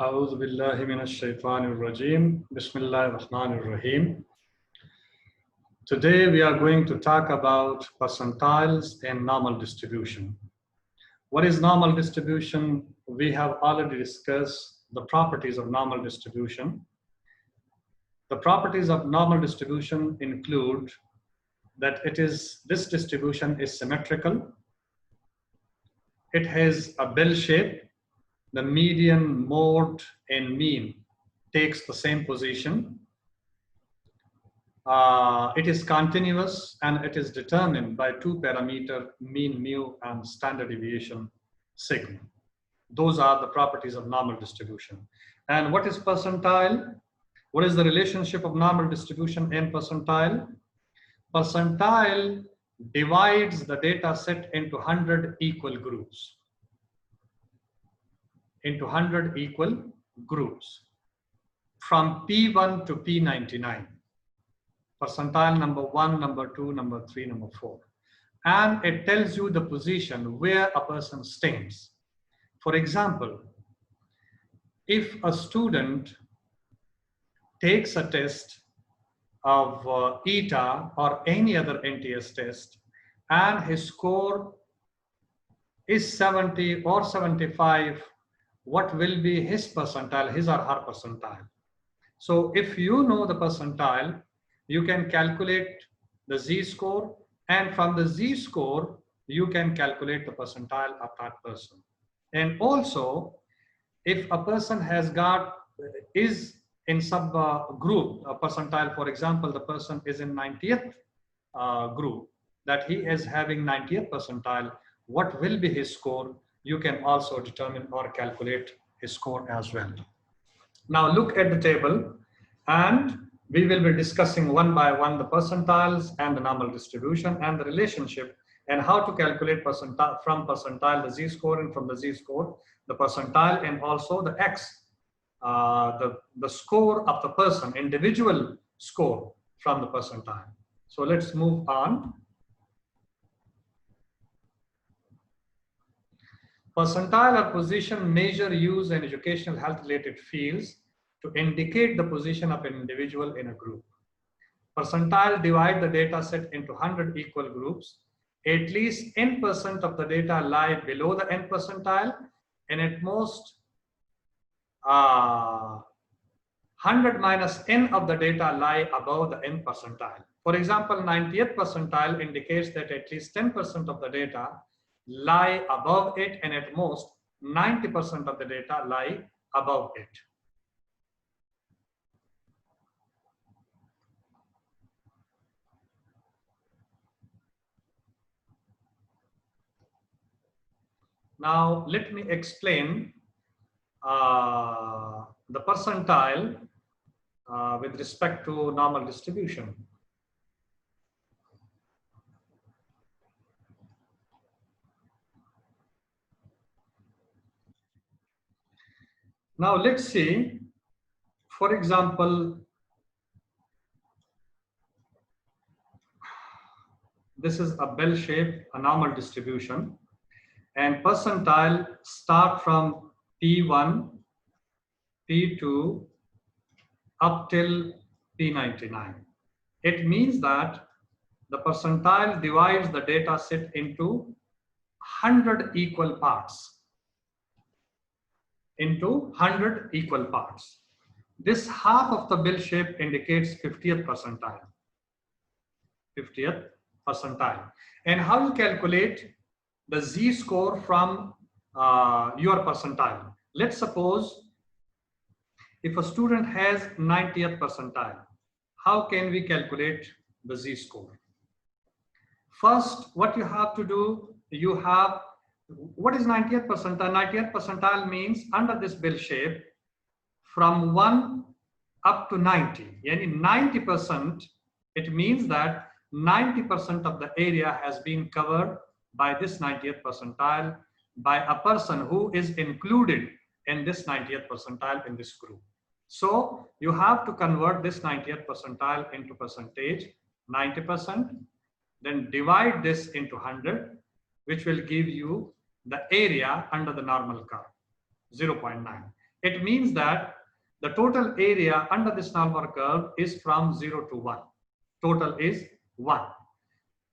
أعوذ بالله من الشيطان الرجيم. بسم الله الرحمن الرحيم. Today we are going to talk about percentiles and normal distribution. What is normal distribution? We have already discussed the properties of normal distribution. The properties of normal distribution include that this distribution is symmetrical. It has a bell shape. The median, mode, and mean takes the same position. It is continuous and it is determined by two parameters, mean mu and standard deviation sigma. Those are the properties of normal distribution. And what is percentile? What is the relationship of normal distribution and percentile? Percentile divides the data set into 100 equal groups. From P1 to P99. Percentile number 1, number 2, number 3, number 4. And it tells you the position where a person stands. For example, if a student takes a test of ETA or any other NTS test and his score is 70 or 75, what will be his percentile, his or her percentile? So if you know the percentile, you can calculate the Z-score, and from the Z-score, you can calculate the percentile of that person. And also, if a person is in subgroup, a percentile, for example, the person is in 90th group, that he is having 90th percentile, what will be his score? You can also determine or calculate his score as well. Now look at the table, and we will be discussing one by one the percentiles and the normal distribution and the relationship and how to calculate percentile, from percentile the Z-score, and from the Z-score the percentile, and also the X, the score of the person, individual score from the percentile. So let's move on. Percentile or position measure used in educational health related fields to indicate the position of an individual in a group. Percentile divide the data set into 100 equal groups. At least n% of the data lie below the n percentile, and at most 100 minus n of the data lie above the n percentile. For example, 90th percentile indicates that at least 10% of the data lie above it, and at most 90% of the data lie above it. Now let me explain the percentile with respect to normal distribution. Now let's see, for example, this is a bell shape, a normal distribution, and percentile start from P1, P2 up till P99. It means that the percentile divides the data set into 100 equal parts. This half of the bell shape indicates 50th percentile. And how you calculate the Z-score from your percentile? Let's suppose if a student has 90th percentile, how can we calculate the Z-score? First, what you have to do, what is 90th percentile? 90th percentile means under this bell shape from 1 up to 90. Yani 90%, it means that 90% of the area has been covered by this 90th percentile by a person who is included in this 90th percentile in this group. So you have to convert this 90th percentile into percentage, 90%, then divide this into 100, which will give you the area under the normal curve, 0.9. it means that the total area under this normal curve is from 0 to 1. Total is 1.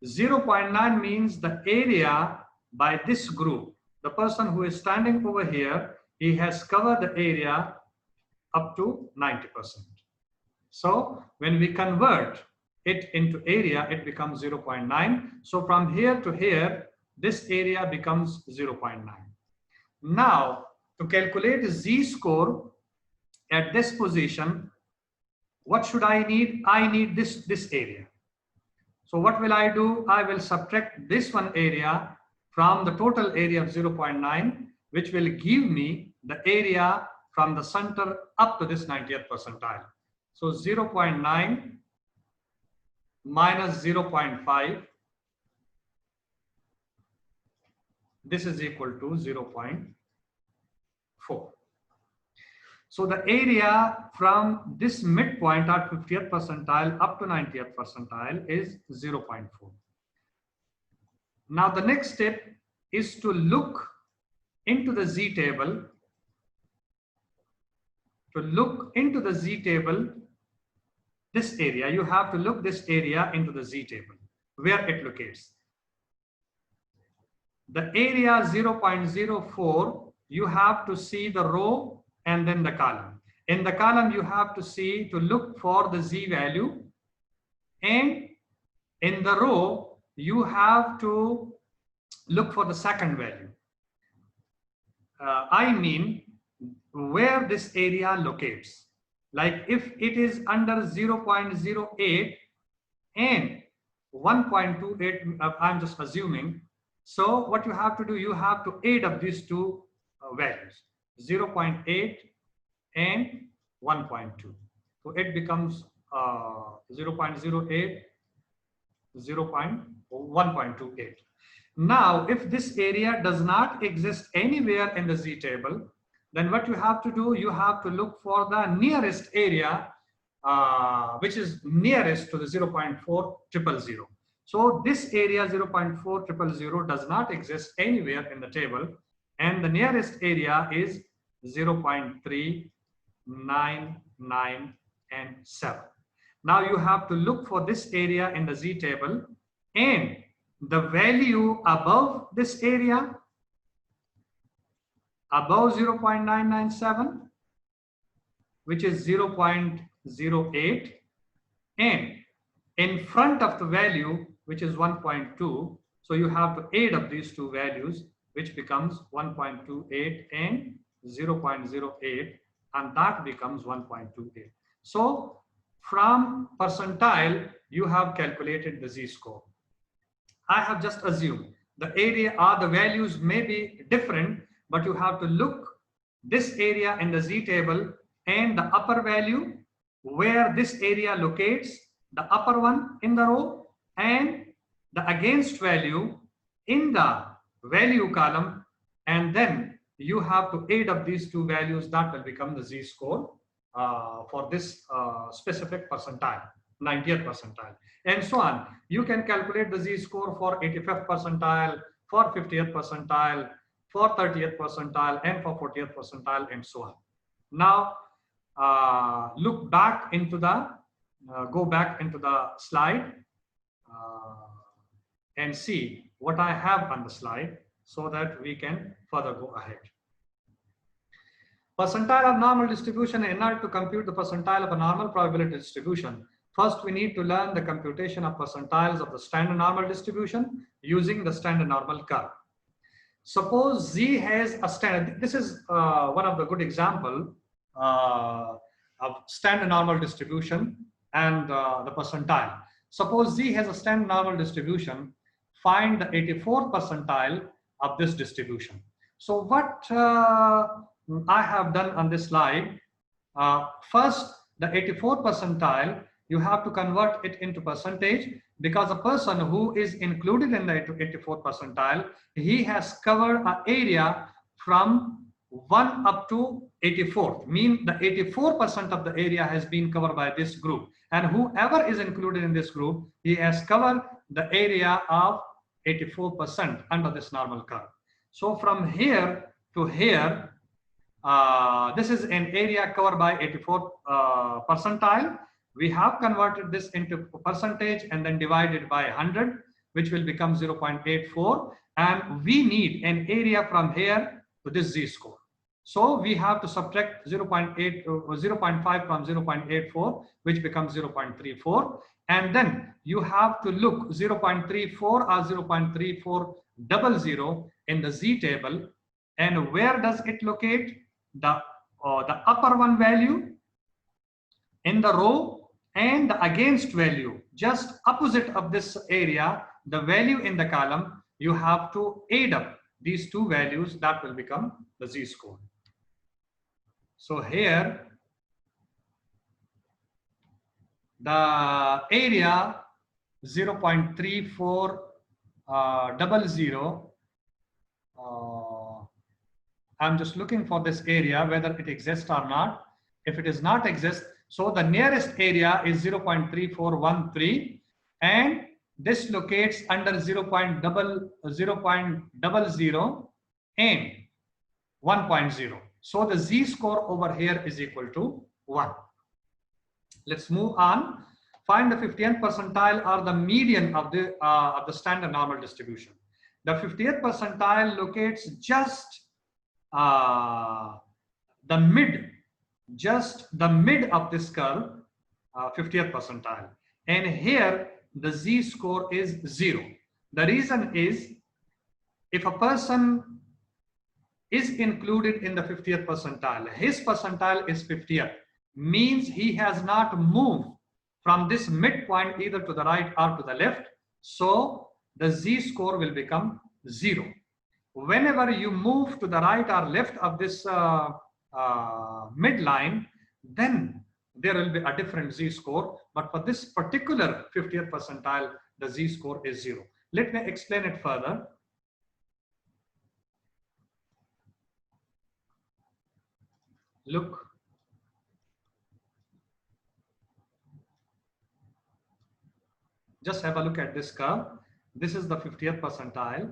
0.9 means the area by this group. The person who is standing over here, he has covered the area up to 90%. So when we convert it into area, it becomes 0.9. So from here to here, this area becomes 0.9. Now, to calculate z-score at this position, what should I need? I need this area. So what will I do? I will subtract this one area from the total area of 0.9, which will give me the area from the center up to this 90th percentile. So 0.9 minus 0.5, this is equal to 0.4. So the area from this midpoint at 50th percentile up to 90th percentile is 0.4. Now the next step is to look into the Z table. To look into the Z table, this area, you have to look this area into the Z table, where it locates. The area 0.04, you have to see the row and then the column. In the column, you have to see to look for the Z value, and in the row, you have to look for the second value. I mean, where this area locates. Like if it is under 0.08 and 1.28, I'm just assuming. So what you have to do, you have to add up these two values, 0.8 and 1.2. So it becomes 0.08, 1.28. Now, if this area does not exist anywhere in the Z table, then what you have to do, you have to look for the nearest area, which is nearest to the 0.4000. So this area 0.4000 does not exist anywhere in the table, and the nearest area is 0.3, 9, 9, and 7. Now you have to look for this area in the Z table, and the value above this area, above 0.997, which is 0.08, and in front of the value, which is 1.2. So you have to add up these two values, which becomes 1.28 and 0.08, and that becomes 1.28. So from percentile, you have calculated the z-score. I have just assumed the area or the values may be different, but you have to look this area in the Z table and the upper value where this area locates, the upper one in the row, and the against value in the value column, and then you have to add up these two values. That will become the Z-score for this specific percentile, 90th percentile, and so on. You can calculate the Z-score for 85th percentile, for 50th percentile, for 30th percentile, and for 40th percentile, and so on. Now, look back into the, go back into the slide and see what I have on the slide so that we can further go ahead. Percentile of normal distribution. In order to compute the percentile of a normal probability distribution, first we need to learn the computation of percentiles of the standard normal distribution using the standard normal curve. Suppose Z has a standard, this is one of the good example of standard normal distribution and the percentile. Suppose Z has a standard normal distribution, find the 84th percentile of this distribution. So what I have done on this slide, first the 84th percentile, you have to convert it into percentage, because a person who is included in the 84th percentile, he has covered an area from 1 up to 84th, mean the 84% of the area has been covered by this group, and whoever is included in this group, he has covered the area of 84% under this normal curve. So from here to here, this is an area covered by 84 percentile. We have converted this into percentage and then divided by 100, which will become 0.84. And we need an area from here to this z-score. So we have to subtract 0.5 from 0.84, which becomes 0.34. And then you have to look 0.34 or 0.3400 in the z table. And where does it locate? The upper one value in the row and the against value just opposite of this area, the value in the column. You have to add up these two values, that will become the z-score. So here the area 0.3400. I'm just looking for this area, whether it exists or not. If it does not exist, so the nearest area is 0.3413, and this locates under 0.00 and 1.0. So the z-score over here is equal to 1. Let's move on. Find the 50th percentile or the median of the standard normal distribution. The 50th percentile locates just the mid of this curve, 50th percentile. And here the z-score is 0. The reason is, if a person is included in the 50th percentile, his percentile is 50th, means he has not moved from this midpoint either to the right or to the left. So the z-score will become 0. Whenever you move to the right or left of this midline, then there will be a different z-score. But for this particular 50th percentile, the z-score is 0. Let me explain it further. Look. Just have a look at this curve. This is the 50th percentile.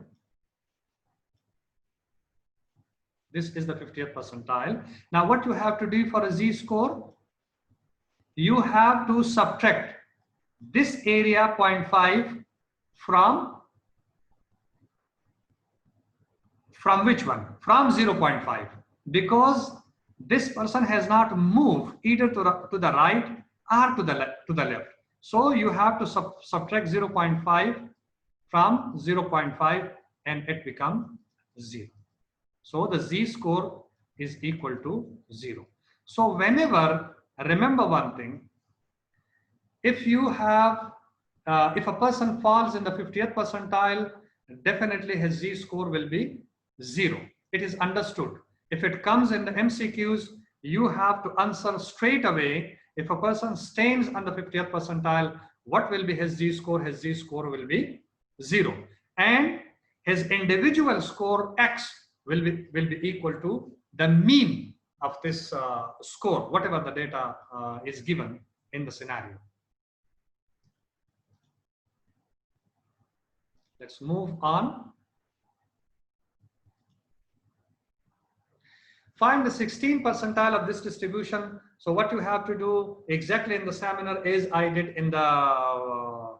This is the 50th percentile. Now what you have to do for a z-score, you have to subtract this area 0.5 from which one? From 0.5, because this person has not moved either to the right or to the left. So you have to subtract 0.5 from 0.5 and it becomes 0. So the z-score is equal to 0. So whenever, remember one thing, if you have, if a person falls in the 50th percentile, definitely his z-score will be 0. It is understood. If it comes in the MCQs, you have to answer straight away. If a person stands on the 50th percentile, what will be his z-score? His z-score will be 0. And his individual score X will be equal to the mean of this score, whatever the data is given in the scenario. Let's move on. Find the 16th percentile of this distribution. So what you have to do exactly in the seminar is I did in the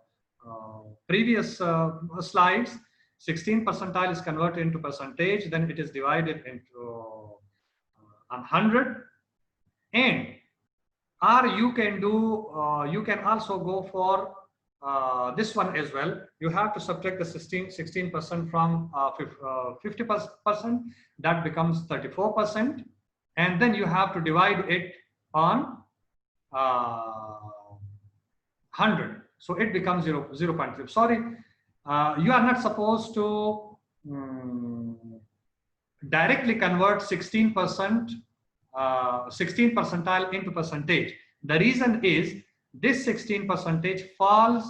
previous slides. 16th percentile is converted into percentage, then it is divided into 100, and or you can do you can also go for this one as well. You have to subtract the 16% from 50%, that becomes 34%, and then you have to divide it on 100, so it becomes 0.3. Sorry, you are not supposed to directly convert 16 percentile into percentage. The reason is this 16 percentage falls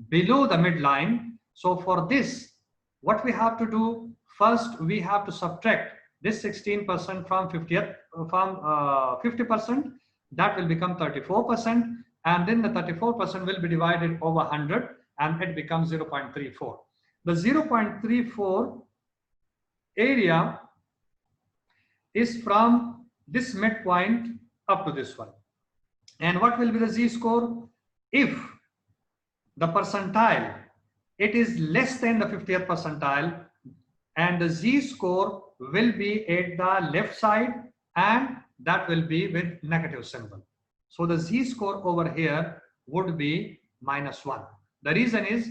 below the midline. So for this, what we have to do, first we have to subtract this 16% from 50%, that will become 34%, and then the 34% will be divided over 100 and it becomes 0.34. The 0.34 area is from this midpoint up to this one. And what will be the z-score? If the percentile, it is less than the 50th percentile, and the z-score will be at the left side, and that will be with negative symbol. So the z-score over here would be -1. The reason is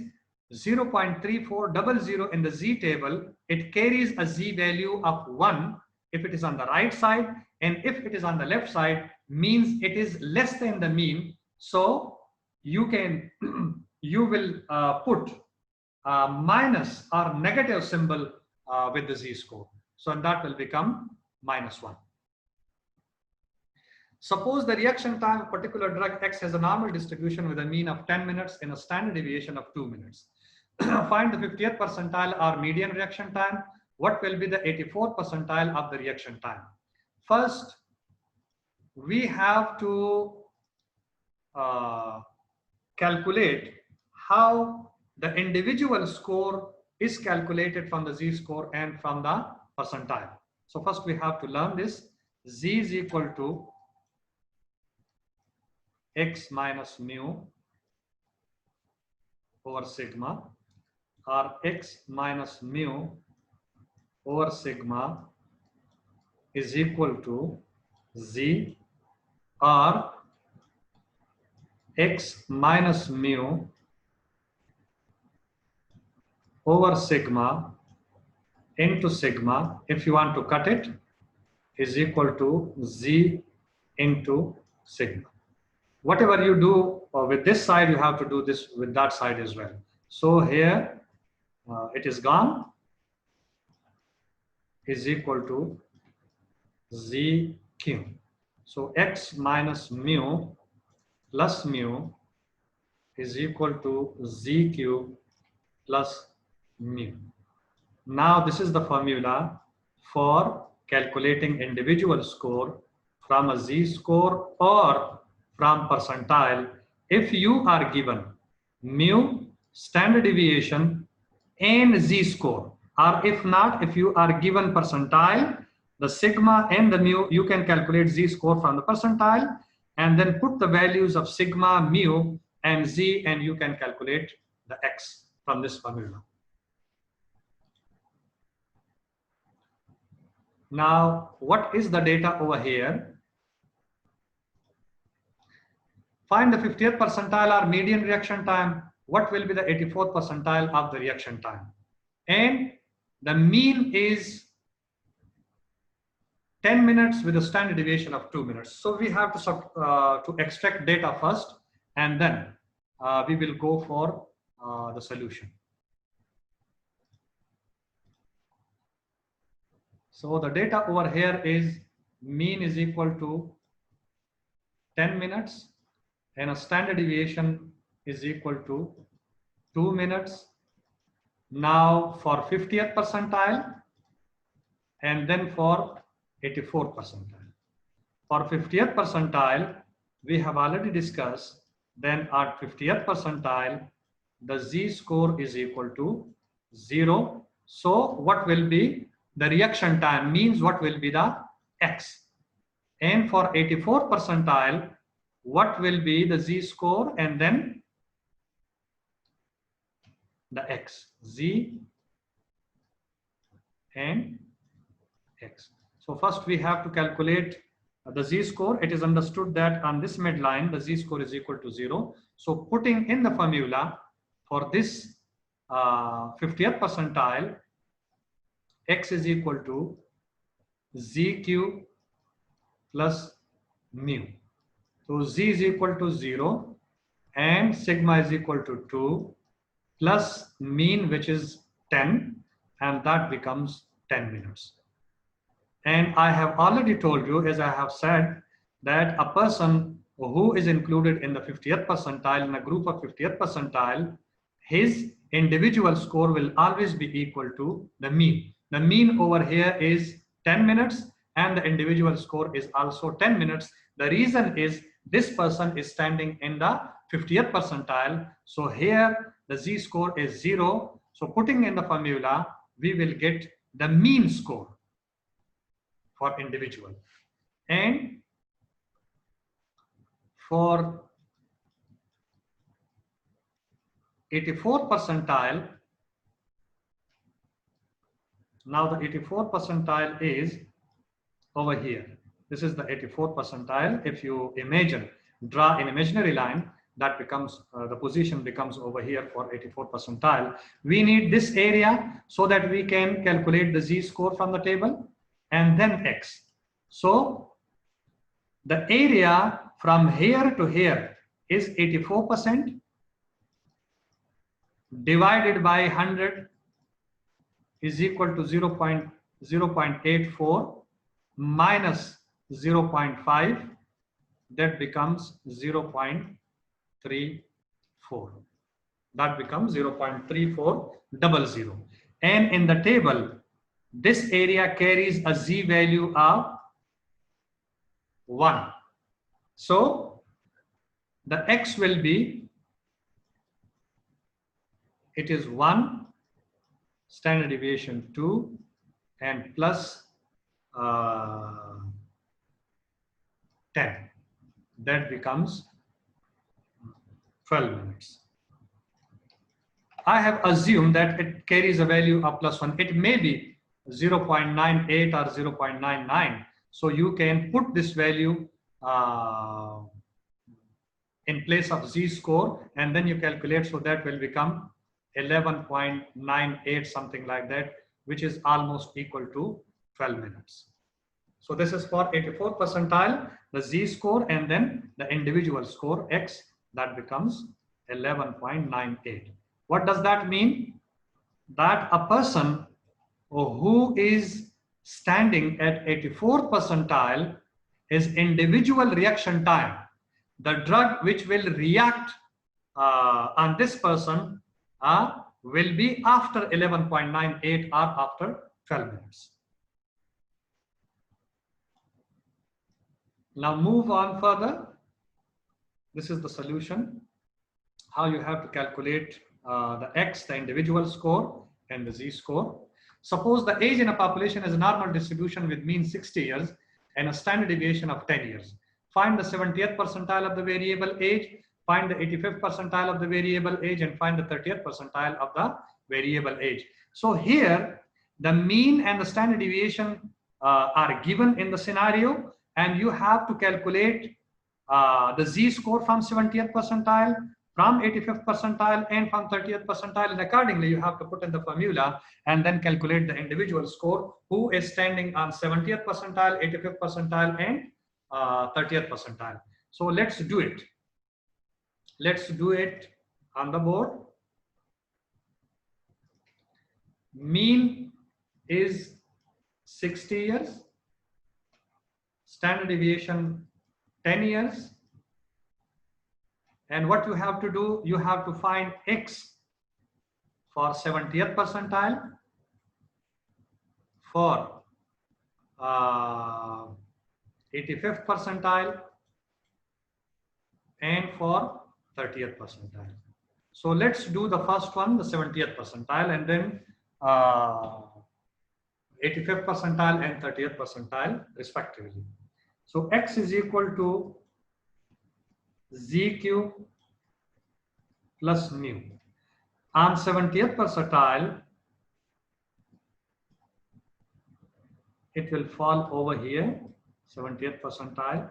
0.3400 in the z table, it carries a z value of 1 if it is on the right side, and if it is on the left side means it is less than the mean. So you can you will put minus or negative symbol with the z-score. So that will become -1. Suppose the reaction time of particular drug X has a normal distribution with a mean of 10 minutes and a standard deviation of 2 minutes. Find the 50th percentile or median reaction time. What will be the 84th percentile of the reaction time? First, we have to calculate how the individual score is calculated from the z-score and from the percentile. So first we have to learn this. Z is equal to x minus mu over sigma, or x minus mu over sigma is equal to z, or x minus mu over sigma into sigma, if you want to cut it, is equal to z into sigma. Whatever you do with this side, you have to do this with that side as well. So here it is gone, is equal to zq. So x minus mu plus mu is equal to zq plus mu. Now this is the formula for calculating individual score from a z-score or from percentile. If you are given mu, standard deviation, and z-score, or if not, if you are given percentile, the sigma and the mu, you can calculate z-score from the percentile and then put the values of sigma, mu, and z, and you can calculate the x from this formula. Now, what is the data over here? Find the 50th percentile or median reaction time. What will be the 84th percentile of the reaction time? And the mean is 10 minutes with a standard deviation of 2 minutes. So we have to extract data first, and then we will go for the solution. So the data over here is mean is equal to 10 minutes and a standard deviation is equal to 2 minutes. Now for 50th percentile and then for 84th percentile. For 50th percentile, we have already discussed, then at 50th percentile, the z-score is equal to 0. So what will be the reaction time, means what will be the x. And for 84th percentile, what will be the z-score and then the x, z and x. So first we have to calculate the z-score. It is understood that on this midline, the z-score is equal to 0. So putting in the formula for this 50th percentile, x is equal to zq plus mu. So z is equal to 0 and sigma is equal to 2 plus mean, which is 10, and that becomes 10 minutes. And I have already told you, as I have said, that a person who is included in the 50th percentile, in a group of 50th percentile, his individual score will always be equal to the mean. The mean over here is 10 minutes and the individual score is also 10 minutes. The reason is this person is standing in the 50th percentile. So here the z-score is 0. So putting in the formula, we will get the mean score for individual. And for 84 percentile, now the 84 percentile is over here. This is the 84 percentile. If you imagine, draw an imaginary line, that becomes the position becomes over here for 84 percentile. We need this area so that we can calculate the z-score from the table and then x. So the area from here to here is 84% divided by 100 is equal to 0.84 minus 0.5, that becomes 0.34. That becomes 0.3400. And in the table, this area carries a z value of 1. So the x will be, it is 1, standard deviation 2, and plus 10. That becomes 12 minutes. I have assumed that it carries a value of +1. It may be 0.98 or 0.99. So you can put this value in place of z-score, and then you calculate, so that will become 11.98, something like that, which is almost equal to 12 minutes. So this is for 84 percentile, the z-score, and then the individual score x, that becomes 11.98. What does that mean? That a person who is standing at 84th percentile, his individual reaction time, the drug which will react on this person will be after 11.98 or after 12 minutes. Now move on further. This is the solution. How you have to calculate the x, the individual score, and the z-score. Suppose the age in a population is a normal distribution with mean 60 years and a standard deviation of 10 years. Find the 70th percentile of the variable age, find the 85th percentile of the variable age, and find the 30th percentile of the variable age. So here, the mean and the standard deviation are given in the scenario, and you have to calculate the z-score from 70th percentile, from 85th percentile, and from 30th percentile, and accordingly you have to put in the formula and then calculate the individual score who is standing on 70th percentile, 85th percentile, and 30th percentile. So let's do it. Let's do it on the board. Mean is 60 years, standard deviation 10 years. And what you have to do, you have to find x for 70th percentile, for 85th percentile, and for 30th percentile. So let's do the first one, the 70th percentile, and then 85th percentile and 30th percentile respectively. So x is equal to zq plus mu. On 70th percentile, it will fall over here, 70th percentile.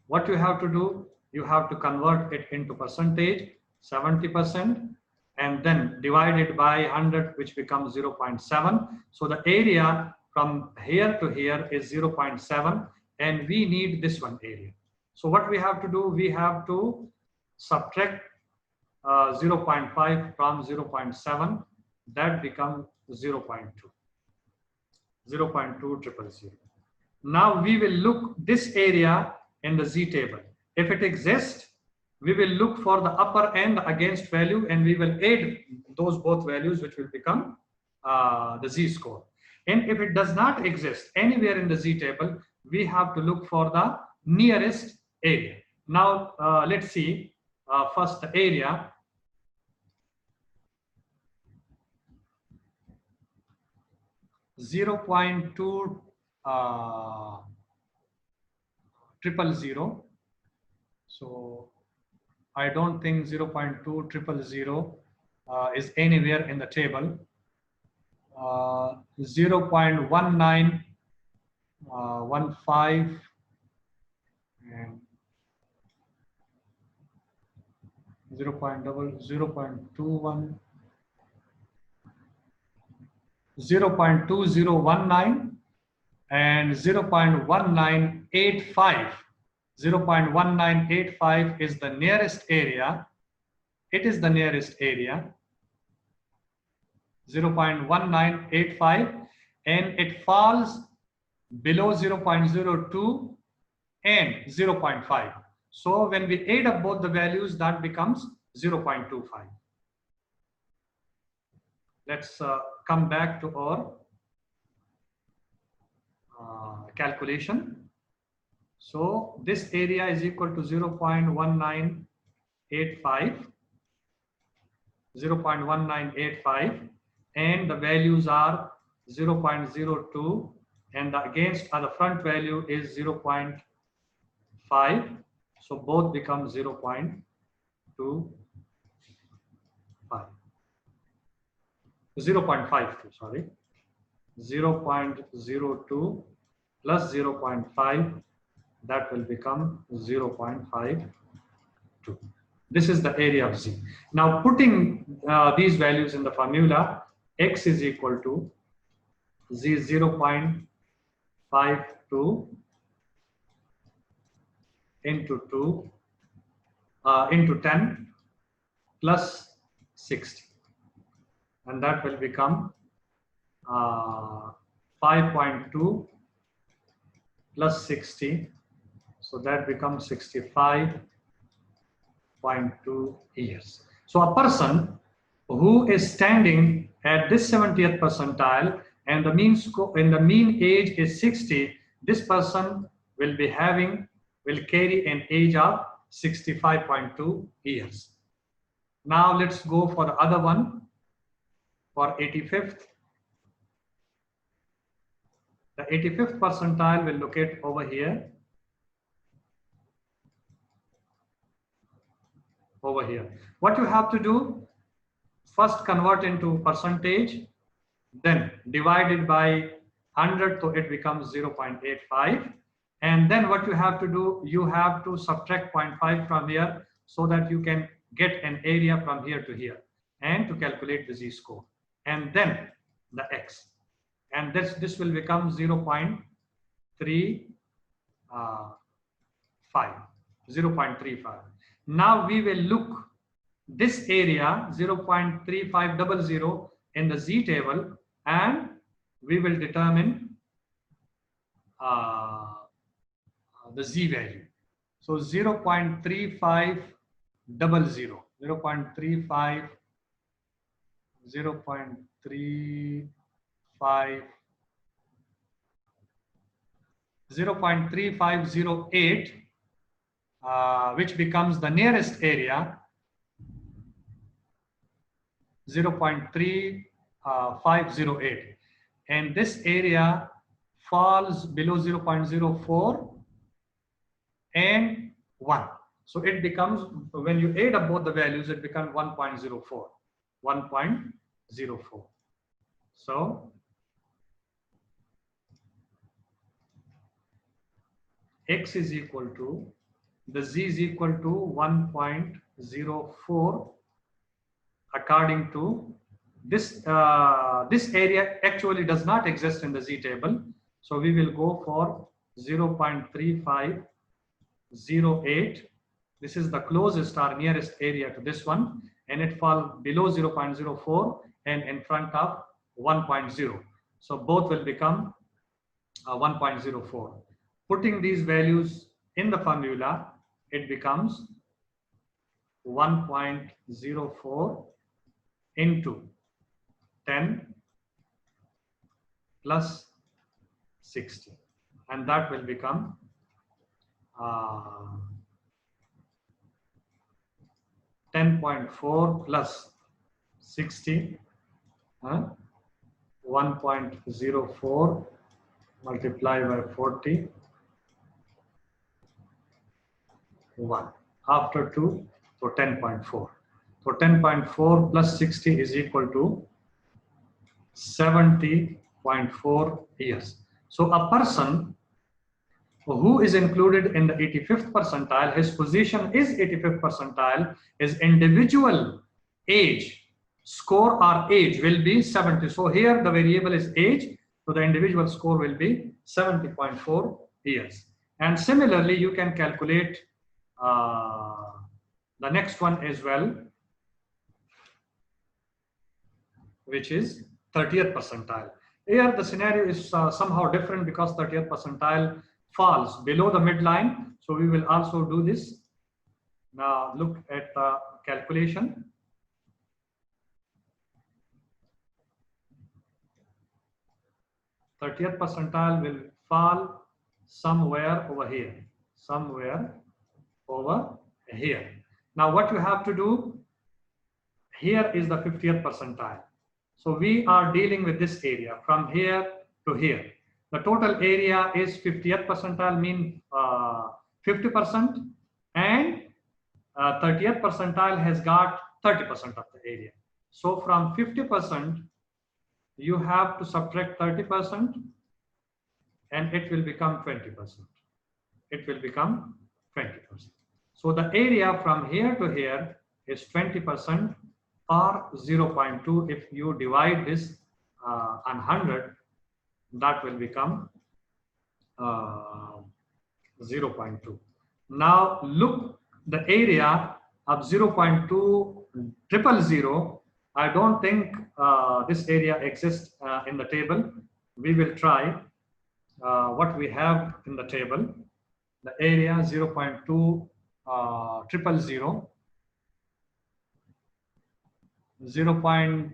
What you have to do, you have to convert it into percentage, 70%, and then divide it by 100, which becomes 0.7. So the area from here to here is 0.7, and we need this one area. So what we have to do, we have to subtract 0.5 from 0.7, that becomes 0.2. 0.2000. Now we will look this area in the z table. If it exists, we will look for the upper end against value, and we will add those both values, which will become the z-score. And if it does not exist anywhere in the z table, we have to look for the nearest area. Now let's see first the area. 0.000. So I don't think 0.2000 is anywhere in the table. 0.1915 and 0.21, 0.2019 and 0.1985. 0.1985 is the nearest area. It is the nearest area. 0.1985, and it falls below 0.02 and 0.5. So when we add up both the values, that becomes 0.25. Let's come back to our calculation. So this area is equal to 0.1985, 0.1985, and the values are 0.02, and the front value is 0.5. So both become 0.25. 0.52, sorry. 0.02 plus 0.5, that will become 0.52. This is the area of Z. Now putting these values in the formula, X is equal to Z 0.52 into 2 into 10 plus 60. And that will become 5.2 plus 60. So that becomes 65.2 years. So a person who is standing at this 70th percentile and the mean age is 60, this person will carry an age of 65.2 years. Now let's go for the other one, for 85th. The 85th percentile will locate over here. Over here. What you have to do, first convert into percentage, then divide it by 100, so it becomes 0.85. And then what you have to do, you have to subtract 0.5 from here so that you can get an area from here to here and to calculate the Z-score. And then the X. And this will become 0.35. 0.35. Now we will look this area 0.3500 in the Z table, and we will determine the Z value. So 0.3500, 0.35, 0.3508, which becomes the nearest area, 0.3508, and this area falls below 0.04 and 1. So it becomes, when you add up both the values, it becomes 1.04. 1.04. So X is equal to, the Z is equal to 1.04 according to this. This area actually does not exist in the Z table. So we will go for 0.3508. This is the closest or nearest area to this one, and it falls below 0.04 and in front of 1.0. So both will become 1.04. Putting these values in the formula, it becomes 1.04 into 10 plus 60, and that will become 10.4 plus 60, 1.04 multiplied by 40, 1. After 2, so 10.4. So 10.4 plus 60 is equal to 70.4 years. So a person who is included in the 85th percentile, his position is 85th percentile, his individual age, score or age will be 70. So here the variable is age, so the individual score will be 70.4 years. And similarly, you can calculate the next one as well, which is 30th percentile. Here the scenario is somehow different because 30th percentile falls below the midline. So we will also do this. Now look at the calculation. '30th percentile will fall somewhere over here. Somewhere over here. Now what you have to do, here is the 50th percentile. So we are dealing with this area from here to here. The total area is 50th percentile, mean 50%, and 30th percentile has got 30% of the area. So from 50%, you have to subtract 30%, and it will become 20%. It will become 20%. So the area from here to here is 20%, or 0.2. If you divide this on 100, that will become 0.2. Now look, the area of 0.2000, I don't think this area exists in the table. We will try what we have in the table. The area 0.2000, 0.2000,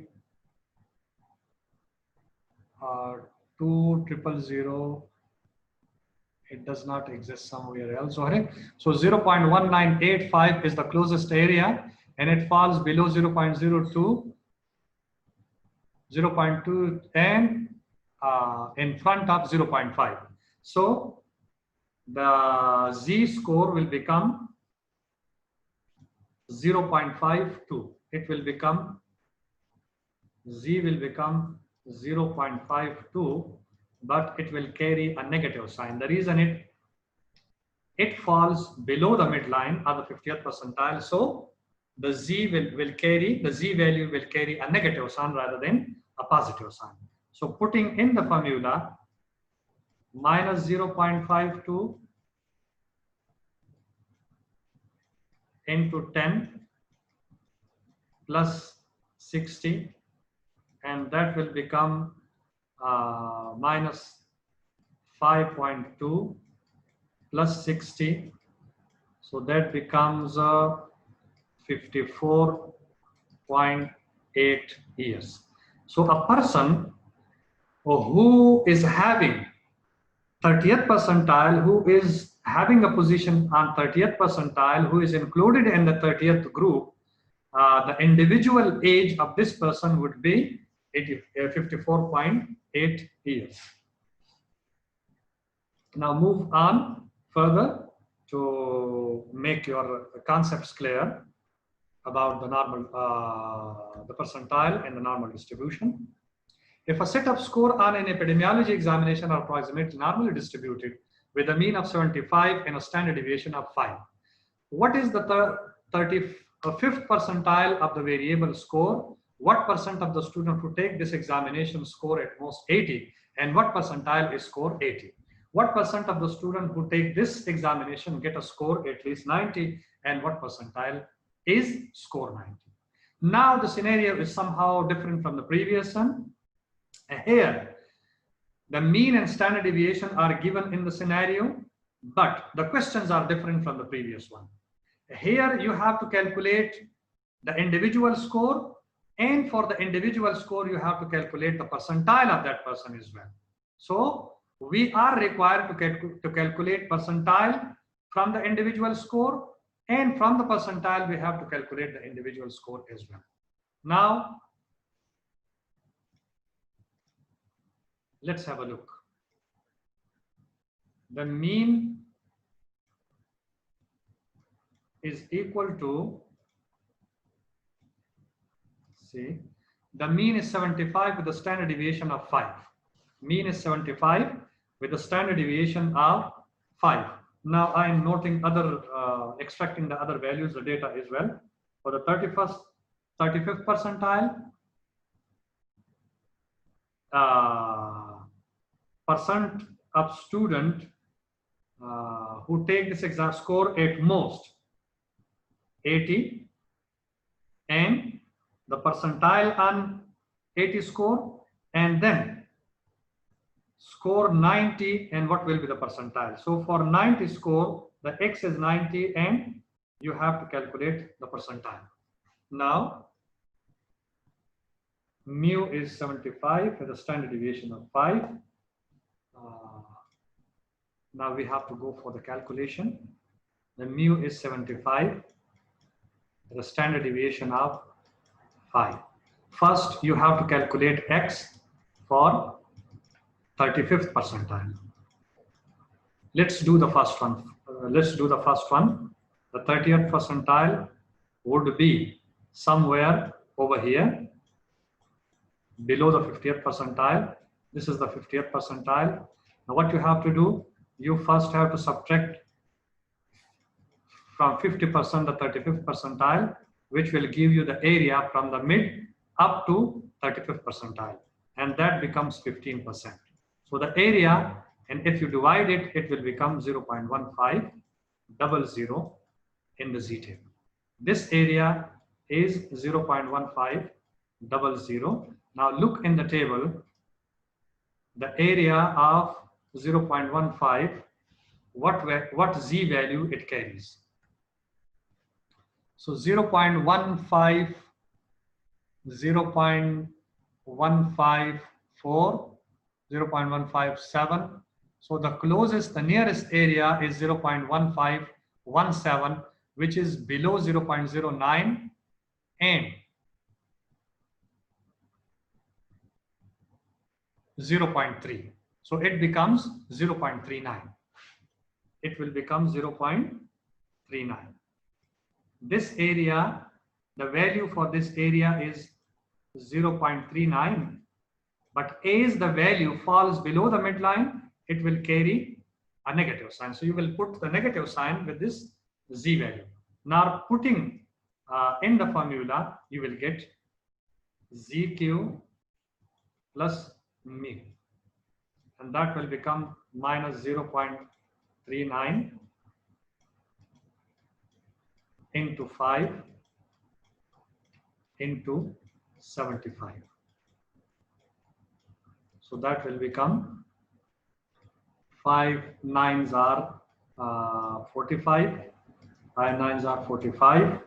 it does not exist somewhere else. Okay. So 0.1985 is the closest area, and it falls below 0.02, 0.2, and in front of 0.5. So the Z score will become 0.52. It will become, Z will become 0.52, but it will carry a negative sign. The reason it falls below the midline of the 50th percentile, so the Z will carry, the Z value will carry a negative sign rather than a positive sign. So putting in the formula, minus 0.52 into 10 plus 60, and that will become minus 5.2 plus 60. So that becomes 54.8 years. So a person who is having 30th percentile, who is having a position on 30th percentile, who is included in the 30th group, the individual age of this person would be 54.8 years. Now move on further to make your concepts clear about the normal, the percentile and the normal distribution. If a set of score on an epidemiology examination are approximately normally distributed with a mean of 75 and a standard deviation of 5, what is the 35th percentile of the variable score? What percent of the student who take this examination score at most 80, and what percentile is score 80? What percent of the student who take this examination get a score at least 90, and what percentile is score 90? Now the scenario is somehow different from the previous one. Here, the mean and standard deviation are given in the scenario, but the questions are different from the previous one. Here you have to calculate the individual score, and for the individual score you have to calculate the percentile of that person as well. So we are required to calculate percentile from the individual score, and from the percentile we have to calculate the individual score as well. Now let's have a look. The mean is equal to, see, the mean is 75 with a standard deviation of 5. Mean is 75 with a standard deviation of 5. Now I am noting other, extracting the other values, the data as well. For the 35th percentile, percent of student who take this exam score at most 80, and the percentile on 80 score, and then score 90, and what will be the percentile. So for 90 score, the x is 90 and you have to calculate the percentile. Now mu is 75 with a standard deviation of 5. Now we have to go for the calculation. The mu is 75 with a standard deviation of 5. First, you have to calculate x for 35th percentile. Let's do the first one. The 30th percentile would be somewhere over here below the 50th percentile. This is the 50th percentile. Now what you have to do, you first have to subtract from 50% the 35th percentile, which will give you the area from the mid up to 35th percentile, and that becomes 15%. So the area, and if you divide it, it will become 0.1500 in the Z table. This area is 0.1500. Now look in the table, the area of 0.15, what Z value it carries. So 0.15, 0.154, 0.157. So the closest, the nearest area is 0.1517, which is below 0.09 and 0.3. So it becomes 0.39. It will become 0.39. This area, the value for this area is 0.39, but as the value falls below the midline, it will carry a negative sign. So you will put the negative sign with this Z value. Now putting in the formula, you will get ZQ plus mu, and that will become minus 0.39 into 5 into 75. So that will become 5 9s are 45. 5 9s are 45.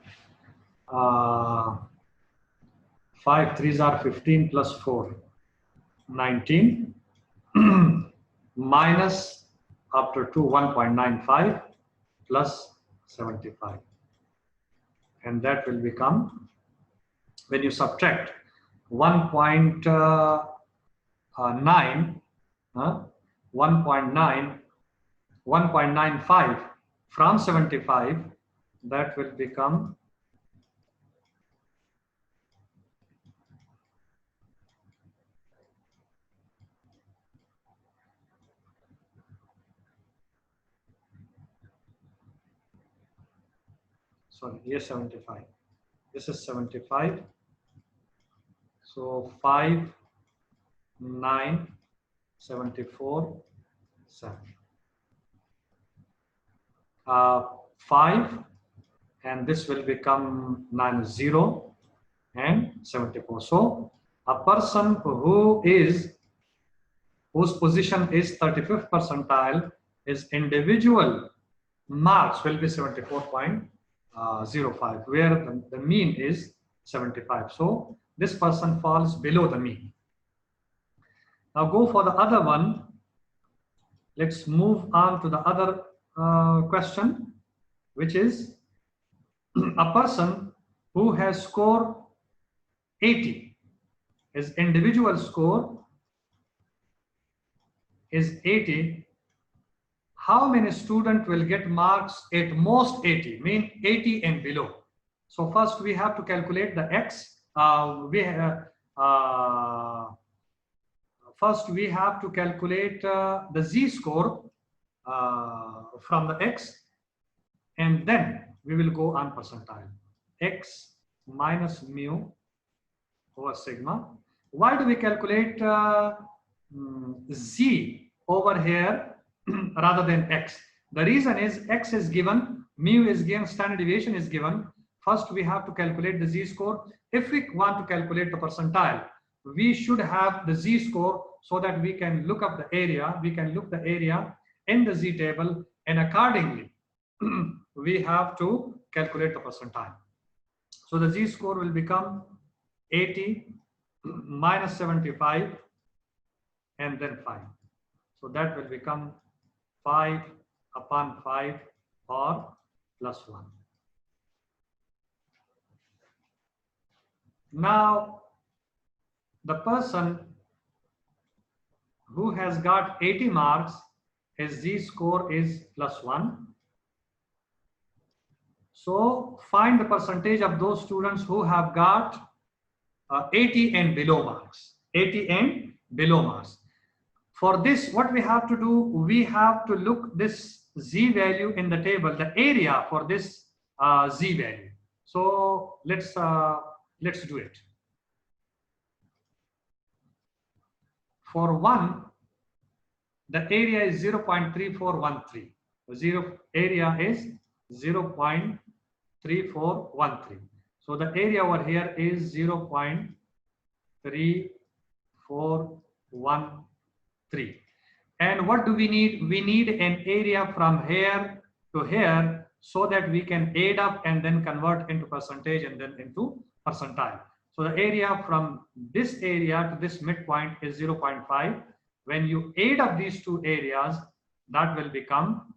5 3s are 15 plus 4, 19. Minus after 2, 1.95 plus 75. And that will become, when you subtract 1.9, 1.95 from 75, that will become sorry, yes, 75. This is 75. So 5, 9, 74, 7. 5, and this will become 0 and 74. So a person whose position is 35th percentile, his individual marks will be 74.05, where the mean is 75. So this person falls below the mean. Now go for the other one. Let's move on to the other question, which is a person who has scored 80. His individual score is 80. how many students will get marks at most 80, mean 80 and below. So first we have to calculate the x. First we have to calculate the z-score from the x, and then we will go on percentile. X minus mu over sigma. Why do we calculate z over here rather than x? The reason is x is given, mu is given, standard deviation is given. First we have to calculate the z-score. If we want to calculate the percentile, we should have the z-score so that we can look up the area. We can look the area in the z table, and accordingly we have to calculate the percentile. So the z-score will become 80 minus 75 and then 5. So that will become 5 upon 5 or plus 1. Now the person who has got 80 marks, his z-score is plus 1. So find the percentage of those students who have got 80 and below marks. 80 and below marks. For this, what we have to do, we have to look this z value in the table, the area for this z value. So let's do it. For 1, the area is 0.3413. Area is 0.3413. So the area over here is 0.3413. And what do we need? We need an area from here to here so that we can add up and then convert into percentage and then into percentile. So the area from this area to this midpoint is 0.5. When you add up these two areas, that will become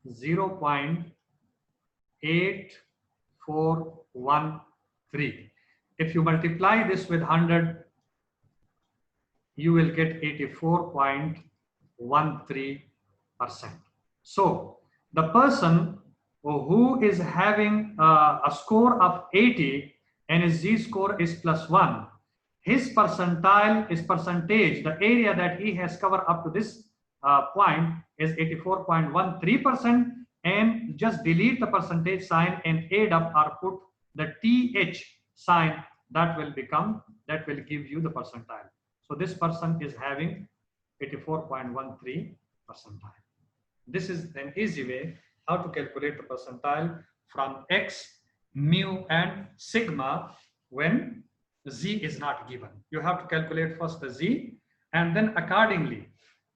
0.8413. If you multiply this with 100, you will get 84.13%. So the person who is having a score of 80 and his z-score is plus 1, his percentile is percentage, the area that he has covered up to this point is 84.13%, and just delete the percentage sign and add up or put the TH sign. That will give you the percentile. So this person is having 84.13 percentile. This is an easy way how to calculate the percentile from x, mu and sigma when z is not given. You have to calculate first the z and then accordingly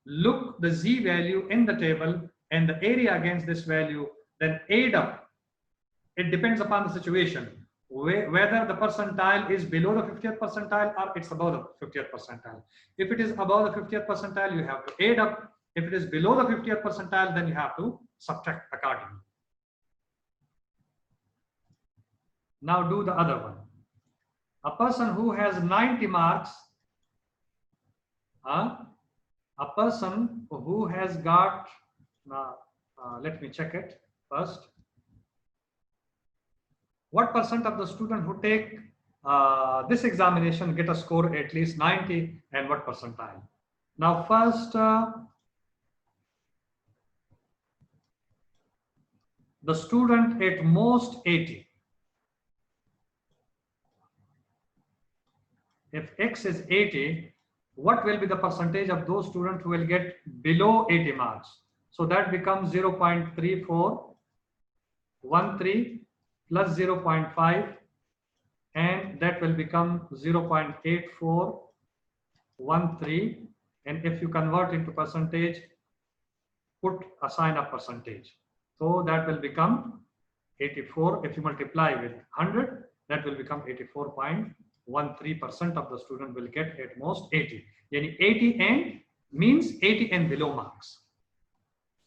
look the z value in the table and the area against this value, then add up. It depends upon the situation, whether the percentile is below the 50th percentile or it's above the 50th percentile. If it is above the 50th percentile, you have to add up. If it is below the 50th percentile, then you have to subtract accordingly. Now do the other one. A person who has 90 marks, a person who has got, let me check it first. What percent of the student who take this examination get a score at least 90 and what percentile? Now first, the student at most 80. If x is 80, what will be the percentage of those students who will get below 80 marks? So that becomes 0.3413 plus 0.5, and that will become 0.8413. And if you convert into percentage, put a sign of percentage. So that will become 84. If you multiply with 100, that will become 84.13% of the student will get at most 80. Yani 80 and means 80 and below marks.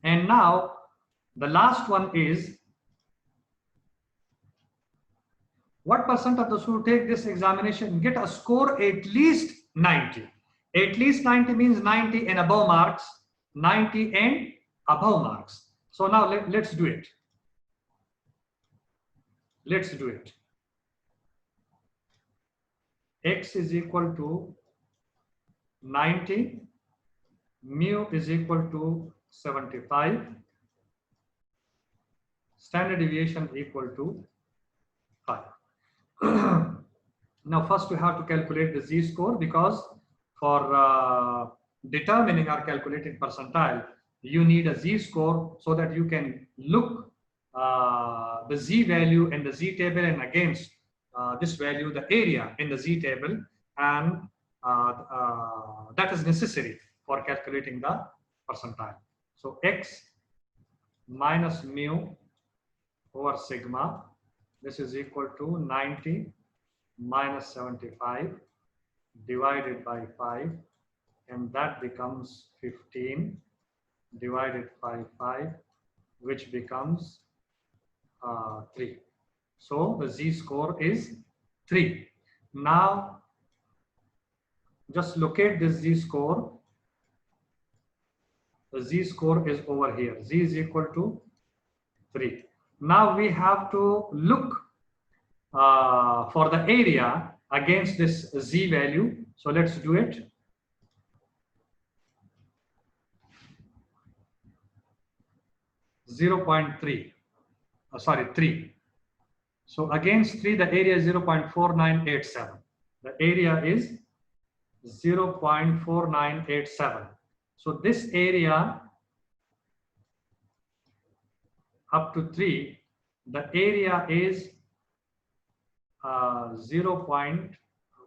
And now the last one is, what percent of the students who take this examination get a score at least 90? At least 90 means 90 and above marks, 90 and above marks. So now let's do it. Let's do it. X is equal to 90, mu is equal to 75, standard deviation equal to 5. Now first we have to calculate the z-score, because for determining or calculating percentile, you need a z-score so that you can look the z value in the z table and against this value, the area in the z table, and that is necessary for calculating the percentile. So x minus mu over sigma, this is equal to 90 minus 75 divided by 5, and that becomes 15 divided by 5, which becomes 3. So the z-score is 3. Now just locate this z-score. The z-score is over here. Z is equal to 3. Now we have to look for the area against this z value. So let's do it. (0.3). Sorry, 3. So against 3, the area is 0.4987. The area is 0.4987. So this area up to 3, the area is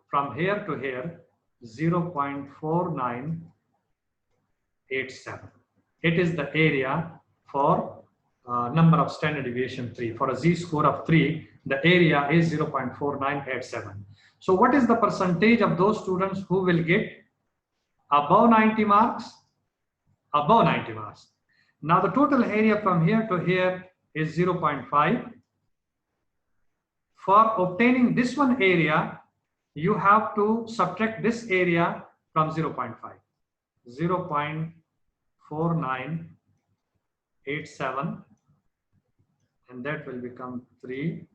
from here to here, 0.4987. It is the area for number of standard deviation 3. For a z-score of 3, the area is 0.4987. So what is the percentage of those students who will get above 90 marks? Above 90 marks. Now the total area from here to here is 0.5. For obtaining this one area, you have to subtract this area from 0.5. 0.4987, and that will become 3,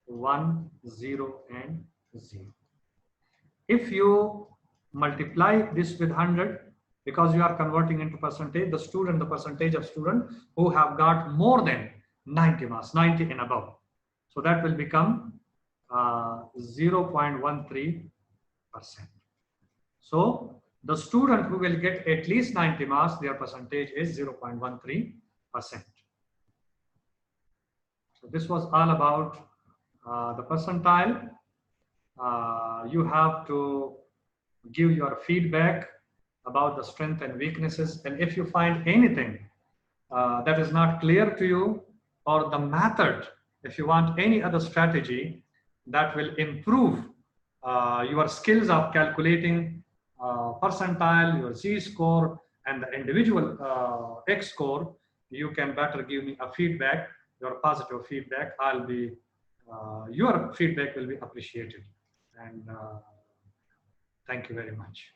1, 0, and 0. If you multiply this with 100, because you are converting into percentage, the percentage of student who have got more than 90 marks, 90 and above. So that will become 0.13%. So the student who will get at least 90 marks, their percentage is 0.13%. So this was all about the percentile. You have to give your feedback about the strength and weaknesses, and if you find anything that is not clear to you, or the method, if you want any other strategy that will improve your skills of calculating percentile, your z-score, and the individual x-score, you can better give me a feedback, your positive feedback. Your feedback will be appreciated, and thank you very much.